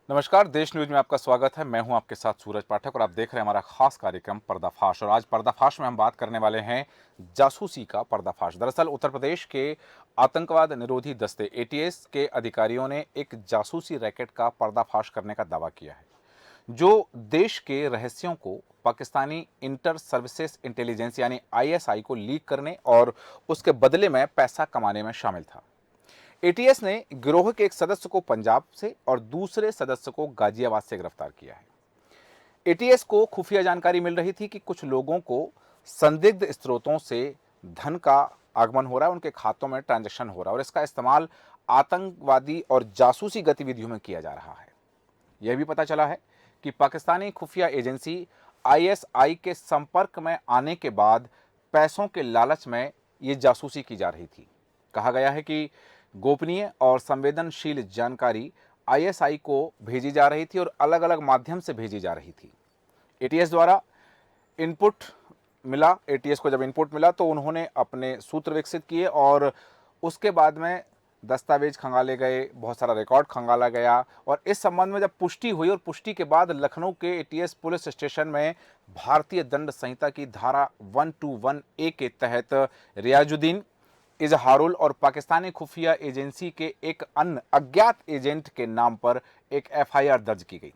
नमस्कार, देश न्यूज में आपका स्वागत है। मैं हूं आपके साथ सूरज पाठक और आप देख रहे हैं हमारा खास कार्यक्रम पर्दाफाश। और आज पर्दाफाश में हम बात करने वाले हैं जासूसी का पर्दाफाश। दरअसल उत्तर प्रदेश के आतंकवाद निरोधी दस्ते एटीएस के अधिकारियों ने एक जासूसी रैकेट का पर्दाफाश करने का दावा किया है, जो देश के रहस्यों को पाकिस्तानी इंटर सर्विसेज इंटेलिजेंस यानी आईएसआई को लीक करने और उसके बदले में पैसा कमाने में शामिल था। एटीएस ने गिरोह के एक सदस्य को पंजाब से और दूसरे सदस्य को गाजियाबाद से गिरफ्तार किया है। एटीएस को खुफिया जानकारी मिल रही थी कि कुछ लोगों को संदिग्ध स्रोतों से धन का आगमन हो रहा है, उनके खातों में ट्रांजैक्शन हो रहा है और इसका इस्तेमाल आतंकवादी और जासूसी गतिविधियों में किया जा रहा है। यह भी पता चला है कि पाकिस्तानी खुफिया एजेंसी आईएसआई के संपर्क में आने के बाद पैसों के लालच में ये जासूसी की जा रही थी। कहा गया है कि गोपनीय और संवेदनशील जानकारी आईएसआई को भेजी जा रही थी और अलग अलग माध्यम से भेजी जा रही थी। एटीएस द्वारा इनपुट मिला एटीएस को जब इनपुट मिला तो उन्होंने अपने सूत्र विकसित किए और उसके बाद में दस्तावेज खंगाले गए, बहुत सारा रिकॉर्ड खंगाला गया और इस संबंध में जब पुष्टि हुई और पुष्टि के बाद लखनऊ के एटीएस पुलिस स्टेशन में भारतीय दंड संहिता की धारा 121A के तहत रियाजुद्दीन, इजहारुल और पाकिस्तानी खुफिया एजेंसी के एक अन्य अज्ञात एजेंट के नाम पर एक एफआईआर दर्ज की गई।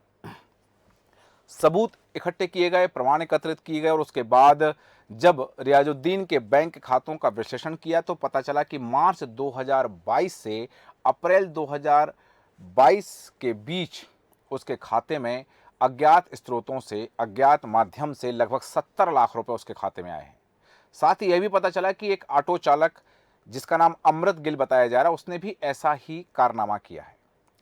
सबूत इकट्ठे किए गए, प्रमाण एकत्रित किए गए और उसके बाद जब रियाजुद्दीन के बैंक खातों का विश्लेषण किया तो पता चला कि मार्च 2022 से अप्रैल 2022 के बीच उसके खाते में अज्ञात स्रोतों से, अज्ञात माध्यम से लगभग 70 लाख रुपए उसके खाते में आए हैं। साथ ही यह भी पता चला कि एक ऑटो चालक जिसका नाम अमृत गिल बताया जा रहा है, उसने भी ऐसा ही कारनामा किया है।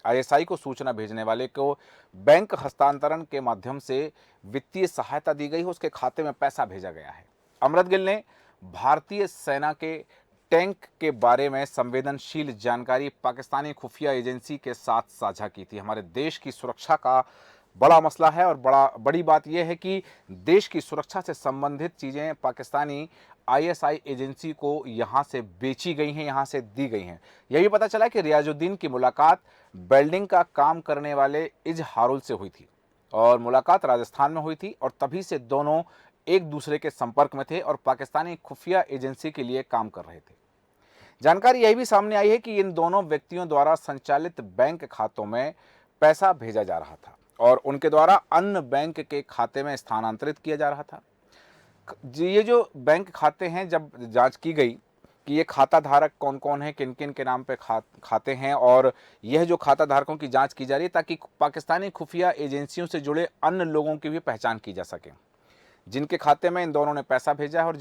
आईएसआई को सूचना भेजने वाले को बैंक हस्तांतरण के माध्यम से वित्तीय सहायता दी गई है, उसके खाते में पैसा भेजा गया है। अमृत गिल ने भारतीय सेना के टैंक के बारे में संवेदनशील जानकारी पाकिस्तानी खुफिया एजेंसी के साथ साझा की थी। हमारे देश की सुरक्षा का बड़ा मसला है और बड़ी बात यह है कि देश की सुरक्षा से संबंधित चीज़ें पाकिस्तानी आईएसआई एजेंसी को यहाँ से बेची गई हैं, यहाँ से दी गई हैं। यह भी पता चला कि रियाजुद्दीन की मुलाकात वेल्डिंग का काम करने वाले इजहारुल से हुई थी और मुलाकात राजस्थान में हुई थी और तभी से दोनों एक दूसरे के संपर्क में थे और पाकिस्तानी खुफिया एजेंसी के लिए काम कर रहे थे। जानकारी यह भी सामने आई है कि इन दोनों व्यक्तियों द्वारा संचालित बैंक खातों में पैसा भेजा जा रहा था और उनके द्वारा अन्य बैंक के खाते में स्थानांतरित किया जा रहा था। ये जो बैंक खाते हैं, जब जांच की गई कि ये खाता धारक कौन कौन है, किन किन के नाम पे खाते हैं और यह जो खाता धारकों की जांच की जा रही है ताकि पाकिस्तानी खुफिया एजेंसियों से जुड़े अन्य लोगों की भी पहचान की जा सके, जिनके खाते में इन दोनों ने पैसा भेजा है और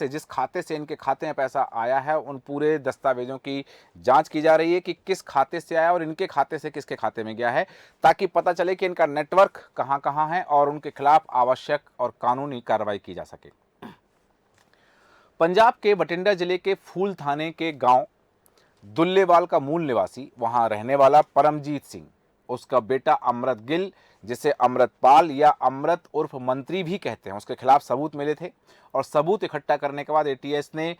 जिस खाते से इनके खाते में पैसा आया है उन पूरे दस्तावेजों की जांच की जा रही है कि किस खाते से आया और इनके खाते से किसके खाते में गया है, ताकि पता चले कि इनका नेटवर्क कहां कहां है और उनके खिलाफ आवश्यक और कानूनी कार्रवाई की जा सके। पंजाब के बठिंडा जिले के फूल थाने के गांव दुल्लेवाल का मूल निवासी, वहां रहने वाला परमजीत सिंह, उसका बेटा अमृत गिल, जिसे अमृतपाल या अमृत उर्फ मंत्री भी कहते हैं, उसके खिलाफ सबूत मिले थे और सबूत इकट्ठा करने के बाद एटीएस ने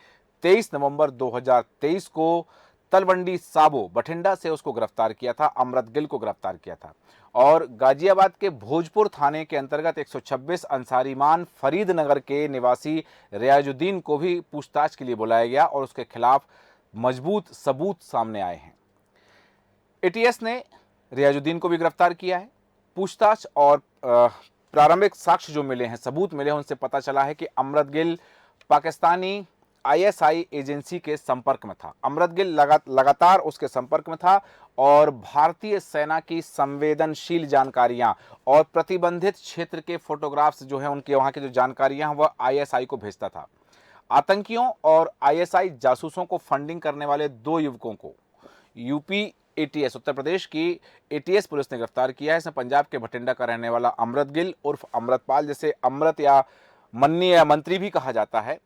23 नवंबर 2023 को तलवंडी साबो बठिंडा से उसको गिरफ्तार किया था, अमृत गिल को गिरफ्तार किया था और गाजियाबाद के भोजपुर थाने के अंतर्गत 126 अंसारीमान फरीद नगर के निवासी रियाजुद्दीन को भी पूछताछ के लिए बुलाया गया और उसके खिलाफ मजबूत सबूत सामने आए हैं। एटीएस ने रियाजुद्दीन को भी गिरफ्तार किया है। पूछताछ और प्रारंभिक साक्ष्य जो मिले हैं, सबूत मिले हैं, उनसे पता चला है कि अमृत गिल पाकिस्तानी आईएसआई एजेंसी के संपर्क में था। अमृत गिल लगातार उसके संपर्क में था और भारतीय सेना की संवेदनशील जानकारियां और प्रतिबंधित क्षेत्र के फोटोग्राफ्स जो हैं, उनके वहां की जो जानकारियां हैं, वह आईएसआई को भेजता था। आतंकियों और आईएसआई जासूसों को फंडिंग करने वाले दो युवकों को यूपी एटीएस, उत्तर प्रदेश की एटीएस पुलिस ने गिरफ्तार किया है। इसमें पंजाब के बठिंडा का रहने वाला अमृत गिल उर्फ अमृतपाल, जिसे अमृत या मन्नी या मंत्री भी कहा जाता है,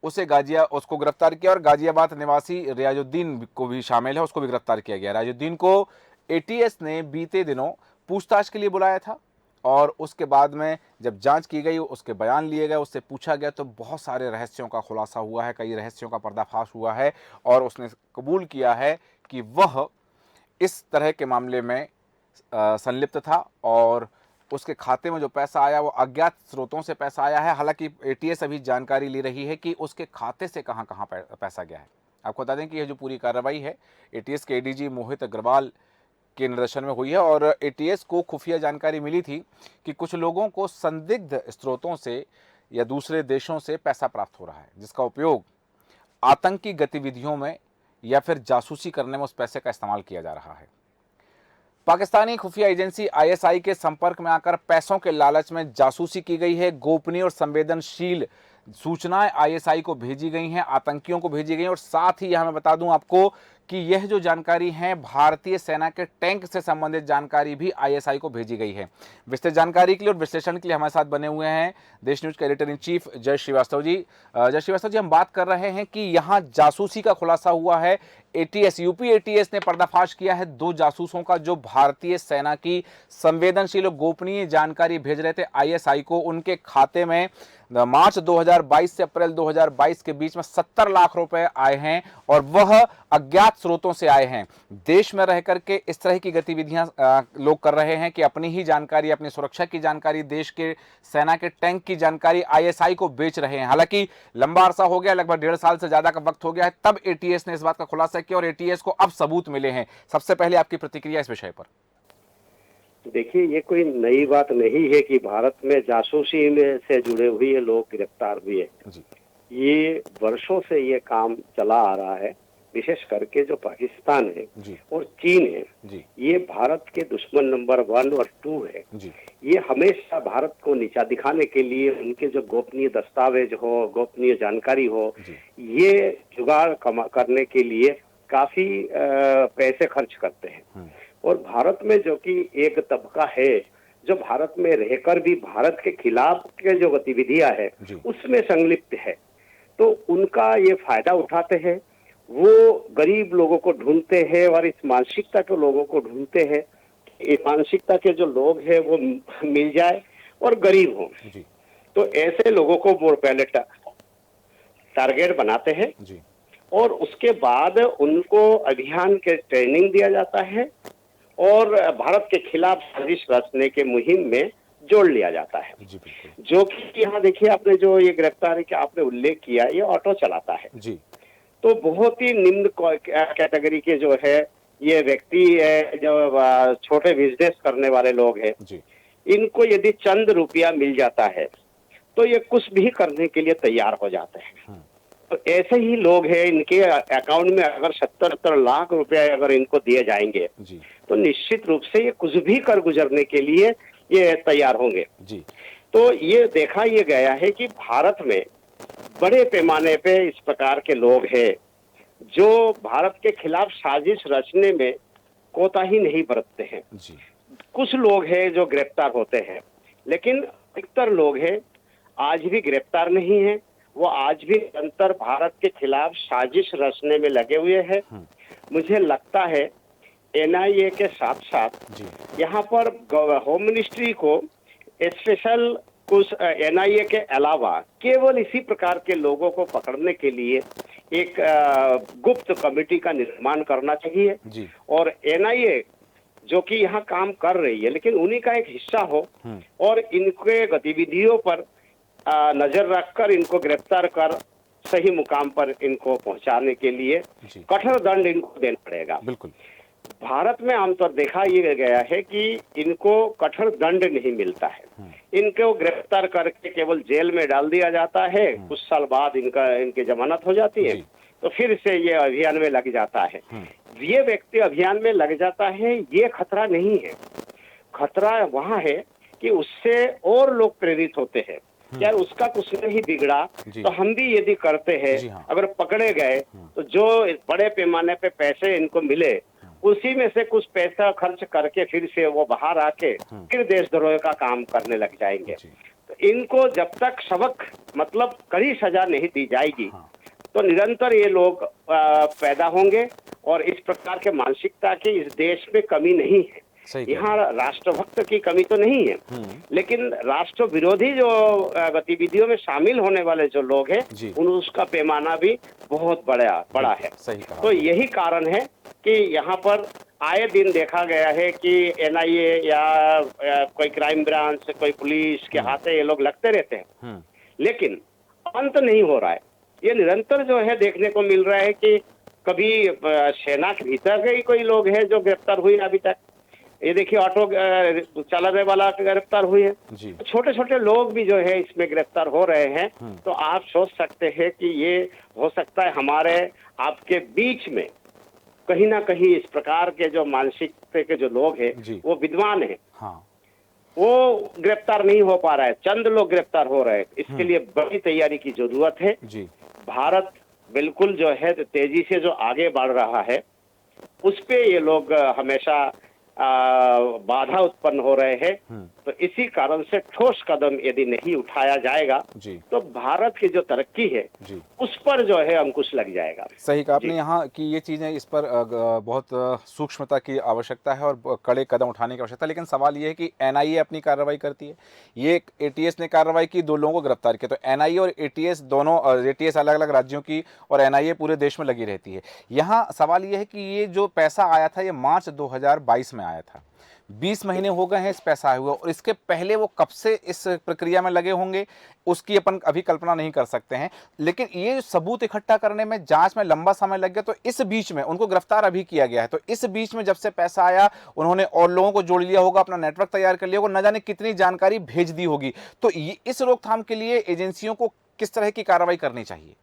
उसको गिरफ्तार किया और गाजियाबाद निवासी रियाजुद्दीन को भी शामिल है, उसको भी गिरफ्तार किया गया। रियाजुद्दीन को एटीएस ने बीते दिनों पूछताछ के लिए बुलाया था और उसके बाद में जब जांच की गई, उसके बयान लिए गए, उससे पूछा गया तो बहुत सारे रहस्यों का खुलासा हुआ है, कई रहस्यों का पर्दाफाश हुआ है और उसने कबूल किया है कि वह इस तरह के मामले में संलिप्त था और उसके खाते में जो पैसा आया वो अज्ञात स्रोतों से पैसा आया है। हालांकि एटीएस अभी जानकारी ले रही है कि उसके खाते से कहां कहां पैसा गया है। आपको बता दें कि यह जो पूरी कार्रवाई है एटीएस के एडीजी मोहित अग्रवाल के निर्देशन में हुई है और एटीएस को खुफिया जानकारी मिली थी कि कुछ लोगों को संदिग्ध स्रोतों से या दूसरे देशों से पैसा प्राप्त हो रहा है, जिसका उपयोग आतंकी गतिविधियों में या फिर जासूसी करने में उस पैसे का इस्तेमाल किया जा रहा है। पाकिस्तानी खुफिया एजेंसी आईएसआई के संपर्क में आकर पैसों के लालच में जासूसी की गई है। गोपनीय और संवेदनशील सूचनाएं आईएसआई को भेजी गई हैं, आतंकियों को भेजी गई हैं और साथ ही यहां मैं बता दूं आपको कि यह जो जानकारी है भारतीय सेना के टैंक से संबंधित जानकारी भी आईएसआई को भेजी गई है। विस्तृत जानकारी के लिए और विश्लेषण के लिए हमारे साथ बने हुए हैं देश न्यूज के एडिटर इन चीफ जय श्रीवास्तव जी। जय श्रीवास्तव जी, हम बात कर रहे हैं कि यहाँ जासूसी का खुलासा हुआ है। एटीएस यूपी एटीएस ने पर्दाफाश किया है 2 जासूसों का जो भारतीय सेना की संवेदनशील और गोपनीय जानकारी भेज रहे थे आईएसआई को। उनके खाते में मार्च 2022 से अप्रैल 2022 के बीच में 70 लाख रुपए आए हैं और वह अज्ञात स्रोतों से आए हैं। देश में रह करके इस तरह की गतिविधियां लोग कर रहे हैं कि अपनी ही जानकारी, अपनी सुरक्षा की जानकारी, देश के सेना के टैंक की जानकारी आईएसआई को बेच रहे हैं। हालांकि लंबा अरसा हो गया, लगभग 1.5 साल से ज्यादा का वक्त हो गया है, तब एटीएस ने इस बात का खुलासा किया और एटीएस को अब सबूत मिले हैं। सबसे पहले आपकी प्रतिक्रिया इस विषय पर। देखिए, ये कोई नई बात नहीं है कि भारत में जासूसी में से जुड़े हुए लोग गिरफ्तार हुए हैं। ये वर्षों से ये काम चला आ रहा है। विशेष करके जो पाकिस्तान है और चीन है, ये भारत के दुश्मन नंबर 1 और 2 है। ये हमेशा भारत को नीचा दिखाने के लिए उनके जो गोपनीय दस्तावेज हो, गोपनीय जानकारी हो, ये जुगाड़ करने के लिए काफी पैसे खर्च करते हैं। और भारत में जो कि एक तबका है जो भारत में रहकर भी भारत के खिलाफ के जो गतिविधियां है उसमें संलिप्त है, तो उनका ये फायदा उठाते हैं। वो गरीब लोगों को ढूंढते हैं और इस मानसिकता के लोगों को ढूंढते हैं। इस मानसिकता के जो लोग हैं वो मिल जाए और गरीब हो, तो ऐसे लोगों को वो पहले टारगेट बनाते हैं और उसके बाद उनको अभियान के ट्रेनिंग दिया जाता है और भारत के खिलाफ साजिश रचने के मुहिम में जोड़ लिया जाता है। जो कि यहाँ देखिए, आपने जो ये गिरफ्तारी का आपने उल्लेख किया, ये ऑटो चलाता है तो बहुत ही निम्न कैटेगरी के जो है ये व्यक्ति है, जो छोटे बिजनेस करने वाले लोग हैं। इनको यदि चंद रुपया मिल जाता है तो ये कुछ भी करने के लिए तैयार हो जाते हैं। तो ऐसे ही लोग हैं, इनके अकाउंट में अगर 70 लाख रुपए अगर इनको दिए जाएंगे तो निश्चित रूप से ये कुछ भी कर गुजरने के लिए ये तैयार होंगे। तो ये देखा ये गया है कि भारत में बड़े पैमाने पे इस प्रकार के लोग हैं जो भारत के खिलाफ साजिश रचने में कोताही नहीं बरतते हैं। कुछ लोग हैं जो गिरफ्तार होते हैं, लेकिन अधिकतर लोग हैं आज भी गिरफ्तार नहीं है। वो आज भी निरंतर भारत के खिलाफ साजिश रचने में लगे हुए हैं। मुझे लगता है एनआईए के साथ साथ यहाँ पर होम मिनिस्ट्री को स्पेशल कुछ एनआईए के अलावा केवल इसी प्रकार के लोगों को पकड़ने के लिए एक गुप्त कमेटी का निर्माण करना चाहिए और एनआईए जो कि यहाँ काम कर रही है लेकिन उन्हीं का एक हिस्सा हो और इनके गतिविधियों पर नजर रखकर इनको गिरफ्तार कर सही मुकाम पर इनको पहुंचाने के लिए कठोर दंड इनको देना पड़ेगा। बिल्कुल, भारत में आमतौर देखा ये गया है कि इनको कठोर दंड नहीं मिलता है। इनको गिरफ्तार करके केवल जेल में डाल दिया जाता है, कुछ साल बाद इनकी जमानत हो जाती है तो फिर से ये अभियान में लग जाता है। ये व्यक्ति अभियान में लग जाता है, ये खतरा नहीं है। खतरा वहाँ है कि उससे और लोग प्रेरित होते हैं। यार उसका कुछ नहीं बिगड़ा तो हम भी यदि करते हैं, अगर पकड़े गए तो जो बड़े पैमाने पे पैसे इनको मिले उसी में से कुछ पैसा खर्च करके फिर से वो बाहर आके फिर देशद्रोह का काम करने लग जाएंगे। तो इनको जब तक सबक मतलब कड़ी सजा नहीं दी जाएगी तो निरंतर ये लोग पैदा होंगे और इस प्रकार के मानसिकता की इस देश में कमी नहीं है। सही कह यहाँ राष्ट्रभक्त की कमी तो नहीं है, लेकिन राष्ट्र विरोधी जो गतिविधियों में शामिल होने वाले जो लोग हैं, जी। उसका पैमाना भी बहुत बड़ा है। सही कहा। तो यही कारण है कि यहाँ पर आए दिन देखा गया है कि एनआईए या कोई क्राइम ब्रांच, कोई पुलिस के हाथे ये लोग लगते रहते हैं, लेकिन अंत नहीं हो रहा है। ये निरंतर जो है देखने को मिल रहा है कि कभी सेना के भीतर के ही कोई लोग हैं जो गिरफ्तार हुए अभी तक। ये देखिए ऑटो चलाने वाला गिरफ्तार हुई है, छोटे छोटे लोग भी जो है इसमें गिरफ्तार हो रहे हैं। तो आप सोच सकते हैं कि ये हो सकता है हमारे आपके बीच में कहीं ना कहीं इस प्रकार के जो मानसिकता के जो लोग हैं वो विद्वान हैं, वो गिरफ्तार नहीं हो पा रहा है, चंद लोग गिरफ्तार हो रहे हैं। इसके लिए बड़ी तैयारी की जरूरत है। भारत बिल्कुल जो है तेजी से जो आगे बढ़ रहा है उस पे ये लोग हमेशा बाधा उत्पन्न हो रहे हैं। तो इसी कारण से ठोस कदम यदि नहीं उठाया जाएगा तो भारत की जो तरक्की है उस पर जो है अंकुश लग जाएगा। सही कहा आपने यहाँ कि ये चीज़ें, इस पर बहुत सूक्ष्मता की आवश्यकता है और कड़े कदम उठाने की आवश्यकता है। लेकिन सवाल ये है कि एनआईए अपनी कार्रवाई करती है, ये एटीएस ने कार्रवाई की, 2 लोगों को गिरफ्तार किया। तो एनआईए और एटीएस दोनों, एटीएस अलग अलग राज्यों की और एनआईए पूरे देश में लगी रहती है। यहाँ सवाल ये है कि ये जो पैसा आया था ये मार्च 2022 में आया था, 20 महीने हो गए हैं इस पैसा आए हुए, और इसके पहले वो कब से इस प्रक्रिया में लगे होंगे उसकी अपन अभी कल्पना नहीं कर सकते हैं। लेकिन ये सबूत इकट्ठा करने में, जांच में लंबा समय लग गया। तो इस बीच में उनको गिरफ्तार अभी किया गया है, तो इस बीच में जब से पैसा आया उन्होंने और लोगों को जोड़ लिया होगा, अपना नेटवर्क तैयार कर लिया होगा, न जाने कितनी जानकारी भेज दी होगी। तो इस रोकथाम के लिए एजेंसियों को किस तरह की कार्रवाई करनी चाहिए?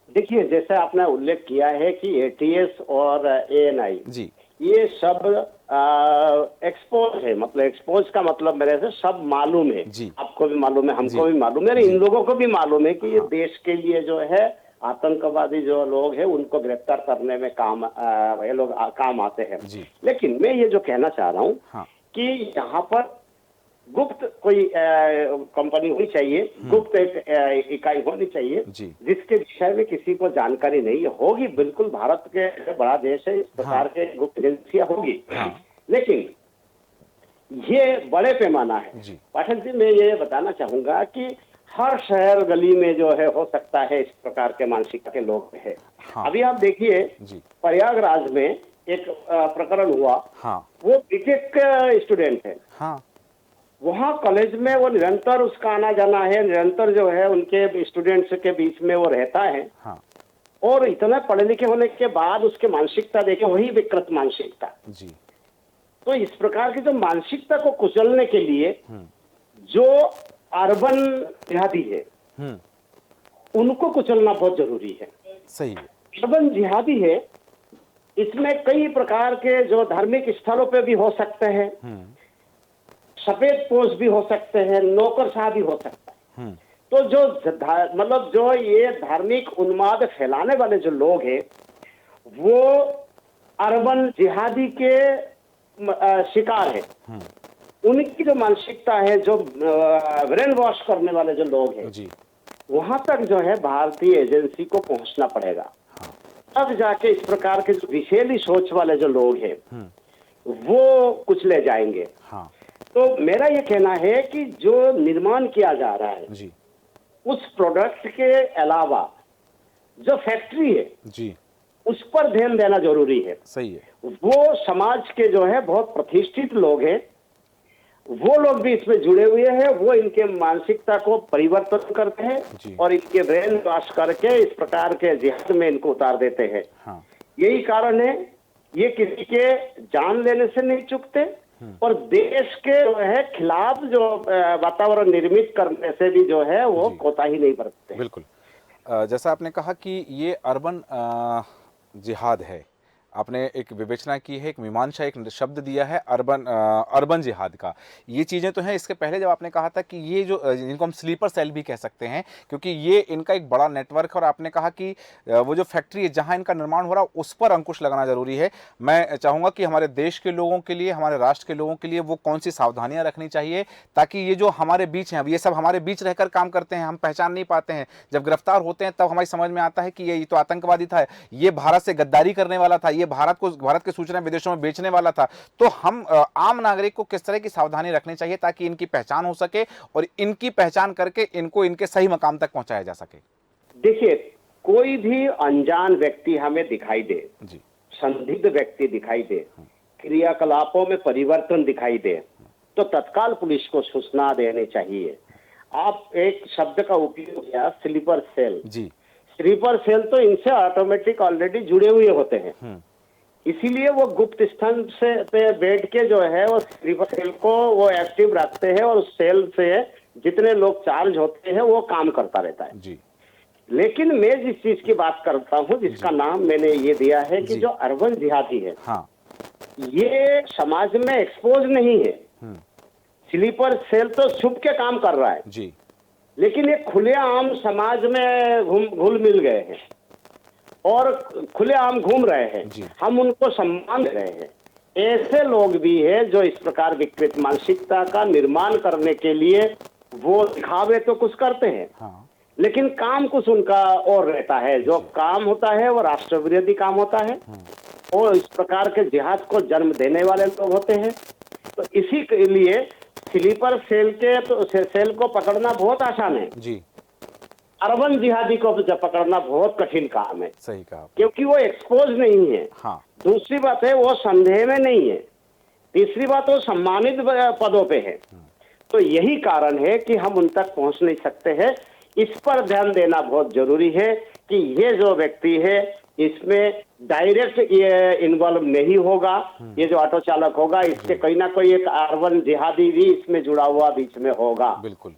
देखिए, जैसे आपने उल्लेख किया है कि एटीएस और एएनआई ये सब एक्सपोज है, मतलब एक्सपोज का मतलब मेरे से सब मालूम है, आपको भी मालूम है, हमको भी मालूम है, इन लोगों को भी मालूम है कि ये देश के लिए जो है आतंकवादी जो लोग हैं उनको गिरफ्तार करने में ये लोग काम आते हैं। लेकिन मैं ये जो कहना चाह रहा हूँ कि यहाँ पर गुप्त कोई कंपनी होनी चाहिए, गुप्त एक इकाई होनी चाहिए जिसके विषय में किसी को जानकारी नहीं होगी। बिल्कुल भारत के बड़ा देश है, इस प्रकार के गुप्त एजेंसियां होगी, लेकिन ये बड़े पैमाना है। पाठक जी, मैं ये बताना चाहूंगा कि हर शहर गली में जो है हो सकता है इस प्रकार के मानसिकता के लोग हैं। अभी आप देखिए प्रयागराज में एक प्रकरण हुआ, वो बीटेक का स्टूडेंट है, वहाँ कॉलेज में वो निरंतर उसका आना जाना है, निरंतर जो है उनके स्टूडेंट्स के बीच में वो रहता है। और इतना पढ़े लिखे होने के बाद उसके मानसिकता देखे वही विकृत मानसिकता। तो इस प्रकार की जो मानसिकता को कुचलने के लिए जो अर्बन जिहादी है उनको कुचलना बहुत जरूरी है। सही है। अर्बन जिहादी है, इसमें कई प्रकार के जो धार्मिक स्थलों पे भी हो सकते हैं, सफेद पोष भी हो सकते हैं, नौकरशाह भी हो सकता है। तो जो मतलब जो ये धार्मिक उन्माद फैलाने वाले जो लोग हैं वो अर्बन जिहादी के शिकार है। उनकी जो मानसिकता है, जो ब्रेन वॉश करने वाले जो लोग हैं, वहां तक जो है भारतीय एजेंसी को पहुंचना पड़ेगा। तब जाके इस प्रकार के जो विषैली सोच वाले जो लोग हैं वो कुचले जाएंगे। तो मेरा ये कहना है कि जो निर्माण किया जा रहा है उस प्रोडक्ट के अलावा जो फैक्ट्री है उस पर ध्यान देना जरूरी है। सही है। वो समाज के जो है बहुत प्रतिष्ठित लोग हैं, वो लोग भी इसमें जुड़े हुए हैं, वो इनके मानसिकता को परिवर्तन करते हैं और इनके ब्रेन वॉश करके इस प्रकार के जिहाद में इनको उतार देते हैं। यही कारण है ये किसी के जान लेने से नहीं चूकते और देश के जो है खिलाफ जो वातावरण निर्मित करने से भी जो है वो कोताही नहीं बरतते। बिल्कुल। जैसा आपने कहा कि ये अर्बन जिहाद है, आपने एक विवेचना की है, एक मीमांसा, एक शब्द दिया है अर्बन जिहाद का। ये चीज़ें तो हैं। इसके पहले जब आपने कहा था कि ये जो इनको हम स्लीपर सेल भी कह सकते हैं क्योंकि ये इनका एक बड़ा नेटवर्क है, और आपने कहा कि वो जो फैक्ट्री है जहां इनका निर्माण हो रहा है उस पर अंकुश लगाना जरूरी है। मैं चाहूँगा कि हमारे देश के लोगों के लिए, हमारे राष्ट्र के लोगों के लिए वो कौन सी सावधानियाँ रखनी चाहिए ताकि ये जो हमारे बीच हैं, अब ये सब हमारे बीच रहकर काम करते हैं, हम पहचान नहीं पाते हैं, जब गिरफ्तार होते हैं तब हमारी समझ में आता है कि ये तो आतंकवादी था, ये भारत से गद्दारी करने वाला था, ये भारत की सूचना विदेशों में बेचने वाला था। तो हम आम नागरिक को किस तरह की सावधानी रखनी चाहिए ताकि इनकी पहचान हो सके और इनकी पहचान करके इनको इनके सही मकाम तक पहुंचाया जा सके? देखिए, कोई भी अनजान व्यक्ति हमें दिखाई दे, जी। संदिग्ध व्यक्ति दिखाई दे, क्रियाकलापों में परिवर्तन दिखाई दे, तो तत्काल पुलिस को सूचना देनी चाहिए। आप एक शब्द का उपयोग किया, स्लीपर सेल। जी। स्लीपर सेल तो इनसे ऑटोमेटिक ऑलरेडी जुड़े हुए होते हैं, इसीलिए वो गुप्त स्थान से पे बैठ के जो है वो स्लीपर सेल को वो एक्टिव रखते हैं और उस सेल से जितने लोग चार्ज होते हैं वो काम करता रहता है। जी। लेकिन मैं जिस चीज की बात करता हूँ, जिसका नाम मैंने ये दिया है कि जी। जो अर्बन जिहादी है, हाँ। ये समाज में एक्सपोज नहीं है। स्लीपर सेल तो छुप के काम कर रहा है जी। लेकिन ये खुलेआम समाज में घुल मिल गए हैं और खुलेआम घूम रहे हैं। हम उनको सम्मान दे रहे हैं। ऐसे लोग भी हैं जो इस प्रकार विकृत मानसिकता का निर्माण करने के लिए वो दिखावे तो कुछ करते हैं, हाँ। लेकिन काम कुछ उनका और रहता है। जो काम होता है वो राष्ट्र विरोधी काम होता है और इस प्रकार के जिहाद को जन्म देने वाले लोग होते हैं। तो इसी के लिए स्लीपर सेल के तो सेल को पकड़ना बहुत आसान है जी। अर्बन जिहादी को पकड़ना बहुत कठिन काम है। सही कहा, क्योंकि वो एक्सपोज नहीं है। हाँ। दूसरी बात है वो संदेह में नहीं है। तीसरी बात वो सम्मानित पदों पे है। तो यही कारण है कि हम उन तक पहुंच नहीं सकते हैं। इस पर ध्यान देना बहुत जरूरी है कि ये जो व्यक्ति है इसमें डायरेक्ट ये इन्वॉल्व नहीं होगा। ये जो ऑटो चालक होगा इससे कहीं ना कोई एक अर्बन जिहादी भी इसमें जुड़ा हुआ बीच में होगा। बिल्कुल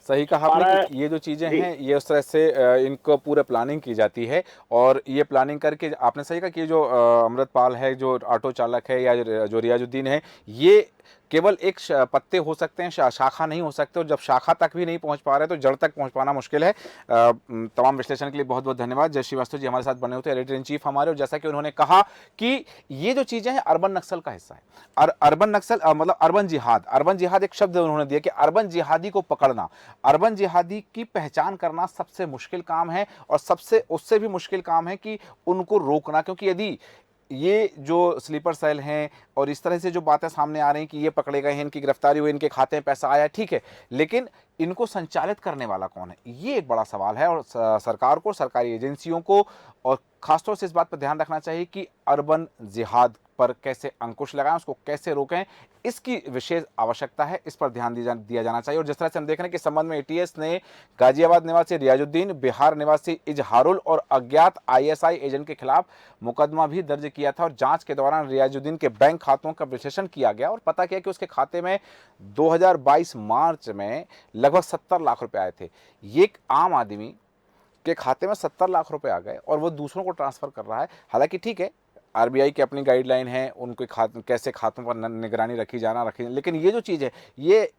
सही कहा आपने कि ये जो चीज़ें हैं ये उस तरह से इनको पूरा प्लानिंग की जाती है और ये प्लानिंग करके आपने सही कहा कि जो अमृतपाल है, जो ऑटो चालक है, या जो रियाजुद्दीन है, ये केवल एक पत्ते हो सकते हैं, शाखा नहीं हो सकते। और जब शाखा तक भी नहीं पहुंच पा रहे तो जड़ तक पहुंच पाना मुश्किल है। तमाम विश्लेषण के लिए बहुत बहुत धन्यवाद। जय श्रीवास्तव जी हमारे साथ बने होते हैं, एडिटर इन चीफ हमारे। और जैसा कि उन्होंने कहा कि ये जो चीज़ें हैं अर्बन नक्सल का हिस्सा है। और अर्बन नक्सल मतलब अर्बन जिहाद एक शब्द उन्होंने दिया कि अर्बन जिहादी को पकड़ना, अर्बन जिहादी की पहचान करना सबसे मुश्किल काम है और उससे भी मुश्किल काम है कि उनको रोकना। क्योंकि यदि ये जो स्लीपर सेल हैं और इस तरह से जो बातें सामने आ रही हैं कि ये पकड़े गए हैं, इनकी गिरफ्तारी हुई, इनके खाते में पैसा आया, ठीक है, लेकिन इनको संचालित करने वाला कौन है, ये एक बड़ा सवाल है। और सरकार को, सरकारी एजेंसियों को और खासतौर से इस बात पर ध्यान रखना चाहिए कि अर्बन जिहाद पर कैसे अंकुश लगाएं, उसको कैसे रोकें, इसकी विशेष आवश्यकता है। इस पर ध्यान दिया जाना चाहिए। और जिस तरह से हम देख रहे हैं कि संबंध में एटीएस ने गाजियाबाद निवासी रियाजुद्दीन, बिहार निवासी इजहारुल और अज्ञात आईएसआई एजेंट के खिलाफ मुकदमा भी दर्ज किया था। और जांच के दौरान रियाजुद्दीन के बैंक खातों का विश्लेषण किया गया और पता किया कि उसके खाते में 2022 मार्च में लगभग 70 लाख रुपए आए थे। ये एक आम आदमी के खाते में 70 लाख रुपए आ गए और वो दूसरों को ट्रांसफर कर रहा है। हालांकि ठीक है, आरबीआई की अपनी गाइडलाइन है, उनके कैसे खातों पर निगरानी रखी, लेकिन ये जो चीज़ है ये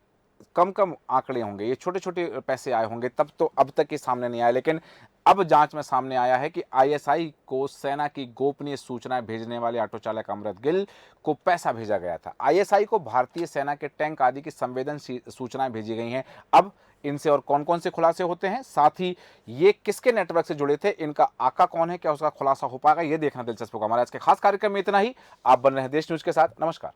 कम आंकड़े होंगे, ये छोटे छोटे पैसे आए होंगे, तब तो अब तक ये सामने नहीं आया। लेकिन अब जांच में सामने आया है कि आईएसआई को सेना की गोपनीय सूचनाएं भेजने वाले ऑटो चालक अमृत गिल को पैसा भेजा गया था। आईएसआई को भारतीय सेना के टैंक आदि की संवेदनशील सूचनाएं भेजी गई हैं। अब इनसे और कौन कौन से खुलासे होते हैं, साथ ही ये किसके नेटवर्क से जुड़े थे, इनका आका कौन है, क्या उसका खुलासा हो पाएगा, ये देखना दिलचस्प होगा। हमारे आज के खास कार्यक्रम में इतना ही। आप बन रहे हैं देश न्यूज के साथ। नमस्कार।